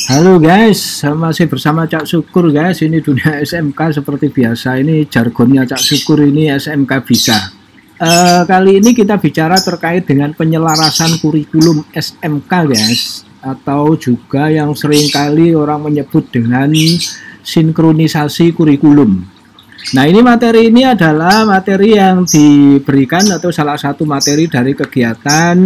Halo guys, masih bersama Cak Syukur guys. Ini dunia SMK seperti biasa. Ini jargonnya Cak Syukur, ini SMK bisa. Kali ini kita bicara terkait dengan penyelarasan kurikulum SMK guys, atau juga yang sering kali orang menyebut dengan sinkronisasi kurikulum. Nah, ini materi ini adalah materi yang diberikan atau salah satu materi dari kegiatan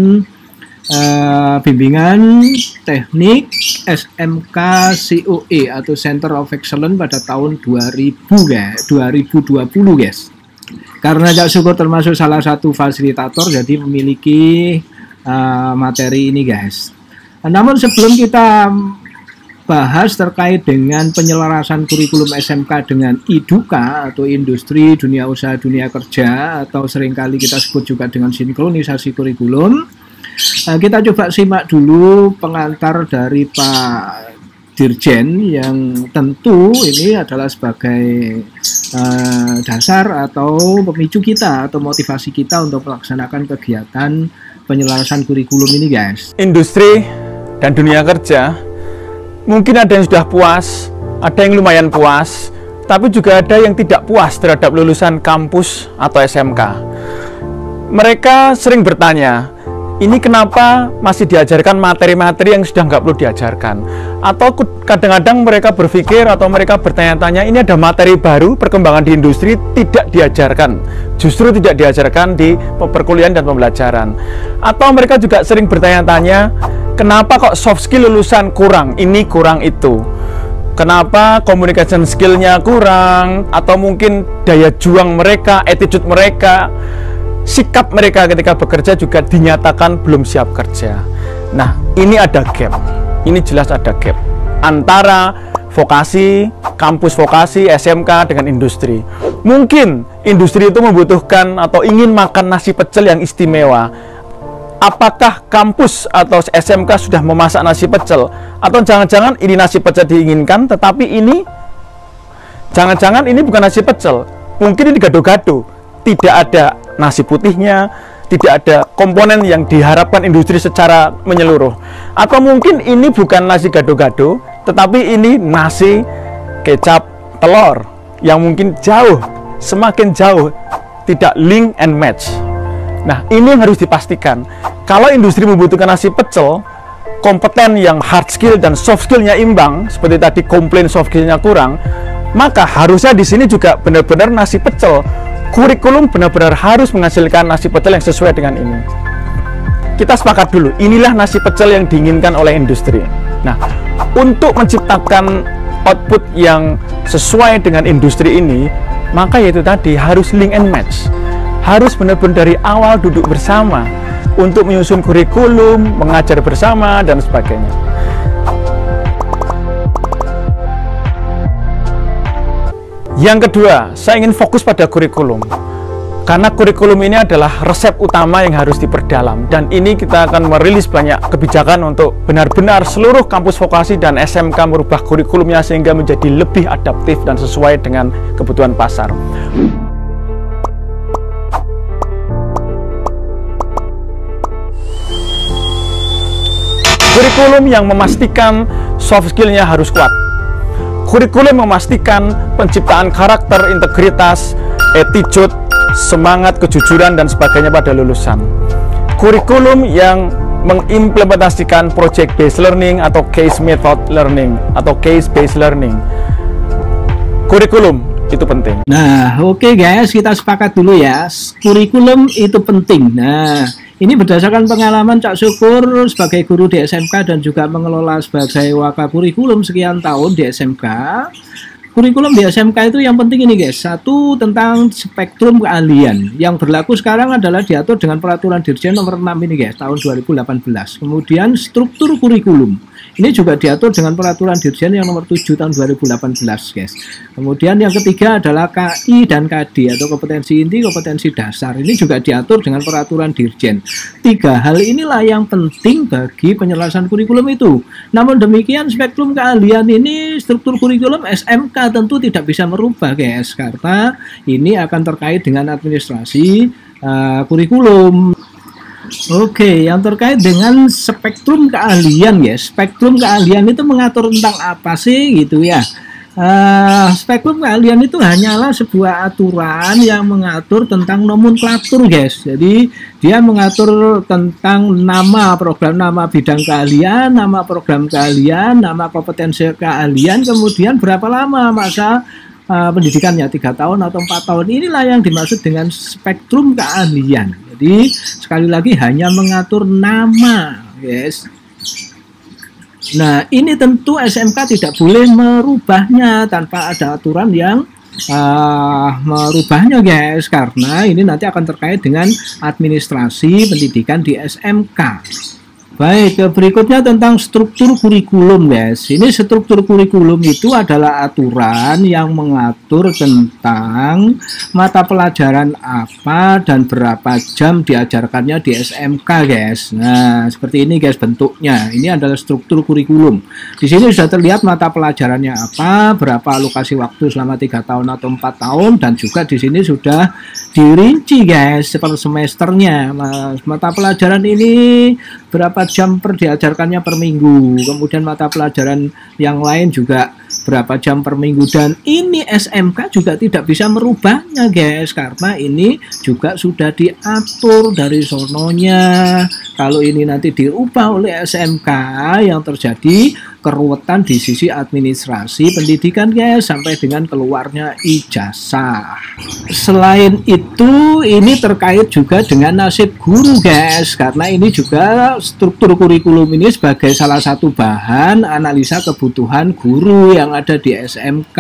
bimbingan teknik SMK COE atau Center of Excellence pada tahun 2020 guys. Karena Cak Syukur termasuk salah satu fasilitator, jadi memiliki materi ini guys. Namun sebelum kita bahas terkait dengan penyelarasan kurikulum SMK dengan IDUKA atau industri dunia usaha dunia kerja, atau seringkali kita sebut juga dengan sinkronisasi kurikulum, kita coba simak dulu pengantar dari Pak Dirjen yang tentu ini adalah sebagai dasar atau pemicu kita atau motivasi kita untuk melaksanakan kegiatan penyelarasan kurikulum ini guys. Industri dan dunia kerja mungkin ada yang sudah puas, ada yang lumayan puas, tapi juga ada yang tidak puas terhadap lulusan kampus atau SMK. Mereka sering bertanya, ini kenapa masih diajarkan materi-materi yang sudah nggak perlu diajarkan? Atau kadang-kadang mereka berpikir atau mereka bertanya-tanya, ini ada materi baru, perkembangan di industri tidak diajarkan. Justru tidak diajarkan di perkuliahan dan pembelajaran. Atau mereka juga sering bertanya-tanya, kenapa kok soft skill lulusan kurang, ini kurang itu? Kenapa communication skill-nya kurang? Atau mungkin daya juang mereka, attitude mereka, sikap mereka ketika bekerja juga dinyatakan belum siap kerja. Nah, ini ada gap. Ini jelas ada gap antara vokasi, kampus vokasi, SMK dengan industri. Mungkin industri itu membutuhkan atau ingin makan nasi pecel yang istimewa. Apakah kampus atau SMK sudah memasak nasi pecel? Atau jangan-jangan ini nasi pecel diinginkan, tetapi ini jangan-jangan ini bukan nasi pecel. Mungkin ini gado-gado. Tidak ada nasi putihnya, tidak ada komponen yang diharapkan industri secara menyeluruh. Atau mungkin ini bukan nasi gado-gado, tetapi ini nasi kecap telur yang mungkin jauh, semakin jauh, tidak link and match. Nah, ini yang harus dipastikan. Kalau industri membutuhkan nasi pecel, kompeten yang hard skill dan soft skillnya imbang, seperti tadi komplain soft skillnya kurang, maka harusnya di sini juga benar-benar nasi pecel. Kurikulum benar-benar harus menghasilkan nasi pecel yang sesuai dengan ini. Kita sepakat dulu, inilah nasi pecel yang diinginkan oleh industri. Nah, untuk menciptakan output yang sesuai dengan industri ini, maka yaitu tadi harus link and match. Harus benar-benar dari awal duduk bersama untuk menyusun kurikulum, mengajar bersama, dan sebagainya. Yang kedua, saya ingin fokus pada kurikulum. Karena kurikulum ini adalah resep utama yang harus diperdalam. Dan ini kita akan merilis banyak kebijakan untuk benar-benar seluruh kampus vokasi dan SMK merubah kurikulumnya sehingga menjadi lebih adaptif dan sesuai dengan kebutuhan pasar. Kurikulum yang memastikan soft skill-nya harus kuat. Kurikulum memastikan penciptaan karakter, integritas, attitude, semangat, kejujuran, dan sebagainya pada lulusan. Kurikulum yang mengimplementasikan project based learning atau case method learning atau case based learning. Kurikulum itu penting. Nah, oke guys, kita sepakat dulu ya. Kurikulum itu penting. Nah, ini berdasarkan pengalaman Cak Syukur sebagai guru di SMK dan juga mengelola sebagai wakakurikulum sekian tahun di SMK. Kurikulum di SMK itu yang penting ini guys. Satu, tentang spektrum keahlian. Yang berlaku sekarang adalah diatur dengan peraturan Dirjen nomor 6 ini guys, tahun 2018. Kemudian struktur kurikulum. Ini juga diatur dengan peraturan Dirjen yang nomor 7 tahun 2018 guys. Kemudian yang ketiga adalah KI dan KD atau kompetensi inti, kompetensi dasar. Ini juga diatur dengan peraturan Dirjen. Tiga hal inilah yang penting bagi penyelesaian kurikulum itu. Namun demikian spektrum keahlian ini, struktur kurikulum SMK tentu tidak bisa merubah guys, karena ini akan terkait dengan administrasi kurikulum. Oke, yang terkait dengan spektrum keahlian ya. Spektrum keahlian itu mengatur tentang apa sih gitu ya. Spektrum keahlian itu hanyalah sebuah aturan yang mengatur tentang nomenklatur, guys. Jadi dia mengatur tentang nama program, nama bidang keahlian, nama program keahlian, nama kompetensi keahlian, kemudian berapa lama masa pendidikannya, 3 tahun atau 4 tahun. Inilah yang dimaksud dengan spektrum keahlian. Jadi sekali lagi hanya mengatur nama, guys. Nah, ini tentu SMK tidak boleh merubahnya tanpa ada aturan yang merubahnya, guys, karena ini nanti akan terkait dengan administrasi pendidikan di SMK. Baik, berikutnya tentang struktur kurikulum, guys. Ini struktur kurikulum itu adalah aturan yang mengatur tentang mata pelajaran apa dan berapa jam diajarkannya di SMK, guys. Nah, seperti ini, guys, bentuknya. Ini adalah struktur kurikulum. Di sini sudah terlihat mata pelajarannya apa, berapa alokasi waktu selama 3 tahun atau 4 tahun, dan juga di sini sudah dirinci, guys, per semesternya. Mata pelajaran ini berapa jam diajarkannya per minggu, kemudian mata pelajaran yang lain juga berapa jam per minggu, dan ini SMK juga tidak bisa merubahnya, guys, karena ini juga sudah diatur dari sononya. Kalau ini nanti dirubah oleh SMK, yang terjadi keruwetan di sisi administrasi pendidikan, guys, sampai dengan keluarnya ijazah. Selain itu, ini terkait juga dengan nasib guru, guys, karena ini juga struktur kurikulum ini sebagai salah satu bahan analisa kebutuhan guru yang ada di SMK,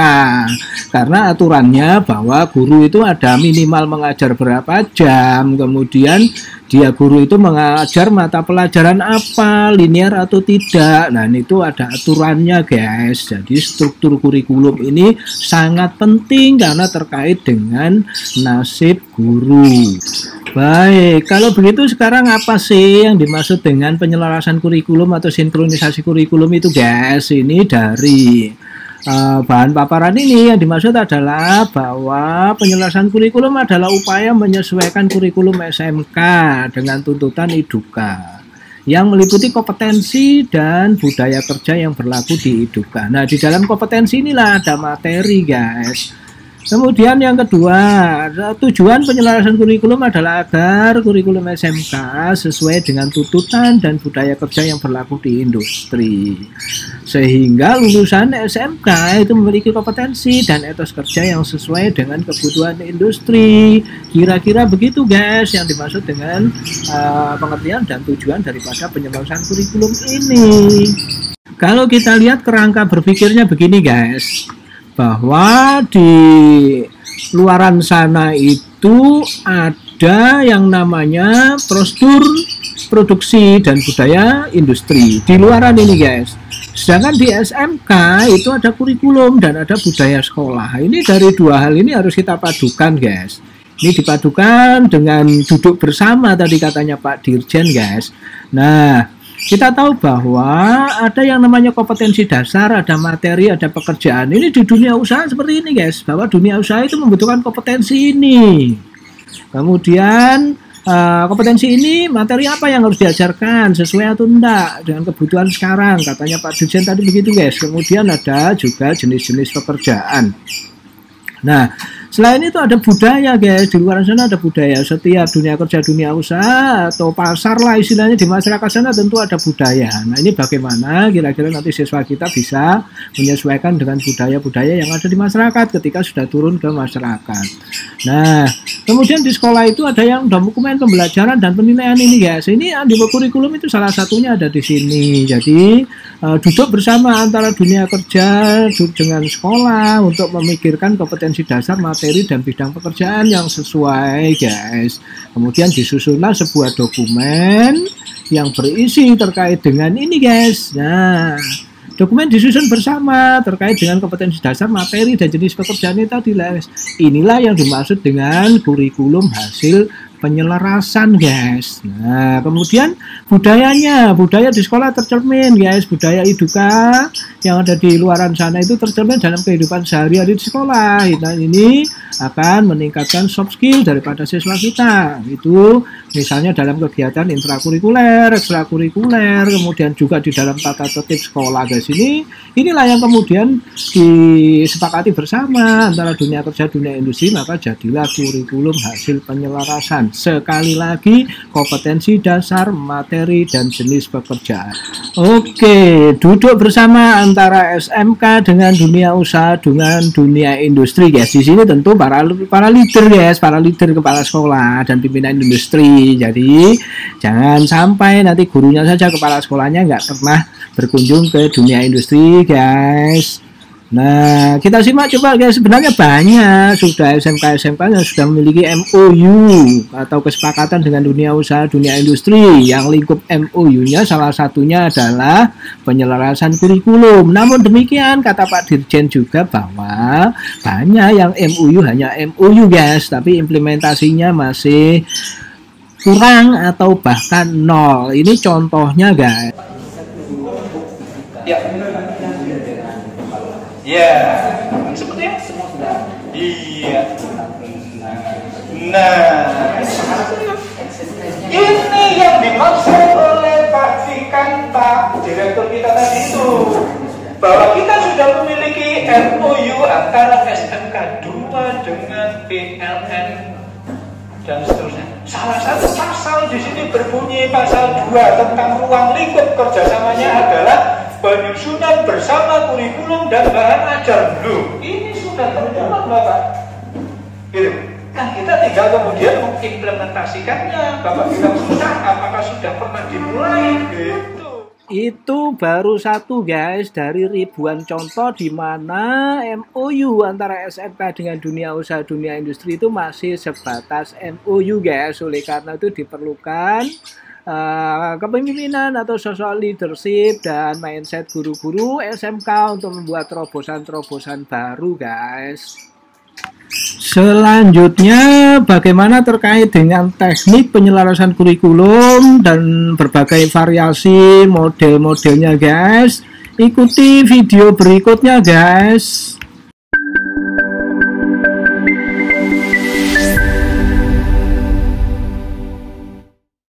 karena aturannya bahwa guru itu ada minimal mengajar berapa jam, kemudian dia guru itu mengajar mata pelajaran apa, linear atau tidak. Nah, itu ada aturannya, guys. Jadi struktur kurikulum ini sangat penting karena terkait dengan nasib guru. Baik, kalau begitu sekarang apa sih yang dimaksud dengan penyelarasan kurikulum atau sinkronisasi kurikulum itu, guys? Ini dari bahan paparan ini yang dimaksud adalah bahwa penyelesaian kurikulum adalah upaya menyesuaikan kurikulum SMK dengan tuntutan IDUKA yang meliputi kompetensi dan budaya kerja yang berlaku di IDUKA. Nah, di dalam kompetensi inilah ada materi, guys. Kemudian yang kedua, tujuan penyelesaian kurikulum adalah agar kurikulum SMK sesuai dengan tuntutan dan budaya kerja yang berlaku di industri. Sehingga lulusan SMK itu memiliki kompetensi dan etos kerja yang sesuai dengan kebutuhan industri. Kira-kira begitu, guys, yang dimaksud dengan pengertian dan tujuan daripada penyelesaian kurikulum ini. Kalau kita lihat kerangka berpikirnya begini, guys, bahwa di luaran sana itu ada yang namanya prosedur produksi dan budaya industri di luaran ini, guys. Sedangkan di SMK itu ada kurikulum dan ada budaya sekolah. Ini dari dua hal ini harus kita padukan, guys. Ini dipadukan dengan duduk bersama tadi katanya Pak Dirjen, guys. Nah, kita tahu bahwa ada yang namanya kompetensi dasar, ada materi, ada pekerjaan. Ini di dunia usaha seperti ini, guys, bahwa dunia usaha itu membutuhkan kompetensi ini. Kemudian kompetensi ini, materi apa yang harus diajarkan, sesuai atau enggak dengan kebutuhan sekarang, katanya Pak Dirjen tadi begitu, guys. Kemudian ada juga jenis-jenis pekerjaan. Nah, selain itu ada budaya, guys. Di luar sana ada budaya. Setiap dunia kerja, dunia usaha atau pasar lah istilahnya, di masyarakat sana tentu ada budaya. Nah, ini bagaimana kira-kira nanti siswa kita bisa menyesuaikan dengan budaya-budaya yang ada di masyarakat ketika sudah turun ke masyarakat. Nah, kemudian di sekolah itu ada yang dokumen pembelajaran dan penilaian ini, guys. Ini di kurikulum itu salah satunya ada di sini. Jadi duduk bersama antara dunia kerja dengan sekolah untuk memikirkan kompetensi dasar, materi, dan bidang pekerjaan yang sesuai, guys. Kemudian disusunlah sebuah dokumen yang berisi terkait dengan ini, guys. Nah, dokumen disusun bersama terkait dengan kompetensi dasar, materi, dan jenis pekerjaan itu tadi, guys. Inilah yang dimaksud dengan kurikulum hasil penyelarasan, guys. Nah, kemudian budayanya, budaya di sekolah tercermin, guys. Budaya IDUKA yang ada di luaran sana itu tercermin dalam kehidupan sehari-hari di sekolah. Nah, ini akan meningkatkan soft skill daripada siswa kita. Itu Misalnya dalam kegiatan intrakurikuler, ekstrakurikuler, kemudian juga di dalam tata tertib sekolah. Guys, inilah yang kemudian disepakati bersama antara dunia kerja, dunia industri, maka jadilah kurikulum hasil penyelarasan. Sekali lagi, kompetensi dasar, materi, dan jenis pekerjaan. Oke, duduk bersama antara SMK dengan dunia usaha, dengan dunia industri, guys. Di sini tentu para leader, guys, para leader kepala sekolah dan pimpinan industri. Jadi jangan sampai nanti gurunya saja, kepala sekolahnya nggak pernah berkunjung ke dunia industri, guys. Nah, kita simak coba, guys. Sebenarnya banyak sudah SMK-SMK yang sudah memiliki MOU atau kesepakatan dengan dunia usaha, dunia industri. Yang lingkup MOU-nya salah satunya adalah penyelarasan kurikulum. Namun demikian, kata Pak Dirjen juga bahwa banyak yang MOU hanya MOU, guys, tapi implementasinya masih kurang atau bahkan nol. Ini contohnya, guys. Ya. Ya. Seperti itu. Iya. Nah, ini yang dimaksud oleh Pak Fikan, Pak Direktur kita tadi itu, bahwa kita sudah memiliki MOU antara SMK 2 dengan PLN dan seterusnya. Salah satu pasal di sini berbunyi pasal 2 tentang ruang lingkup kerjasamanya adalah penyusunan bersama kurikulum dan bahan ajar. Loh, ini sudah tertuang, Bapak. Gitu. Nah, kita tinggal kemudian mengimplementasikannya. Bapak bilang susah, apakah sudah pernah dimulai? Gitu. Itu baru satu, guys, dari ribuan contoh di mana MOU antara SMK dengan dunia usaha, dunia industri itu masih sebatas MOU, guys. Oleh karena itu diperlukan kepemimpinan atau sosok leadership dan mindset guru-guru SMK untuk membuat terobosan-terobosan baru, guys. Selanjutnya, bagaimana terkait dengan teknik penyelarasan kurikulum dan berbagai variasi model-modelnya, guys. Ikuti video berikutnya, guys.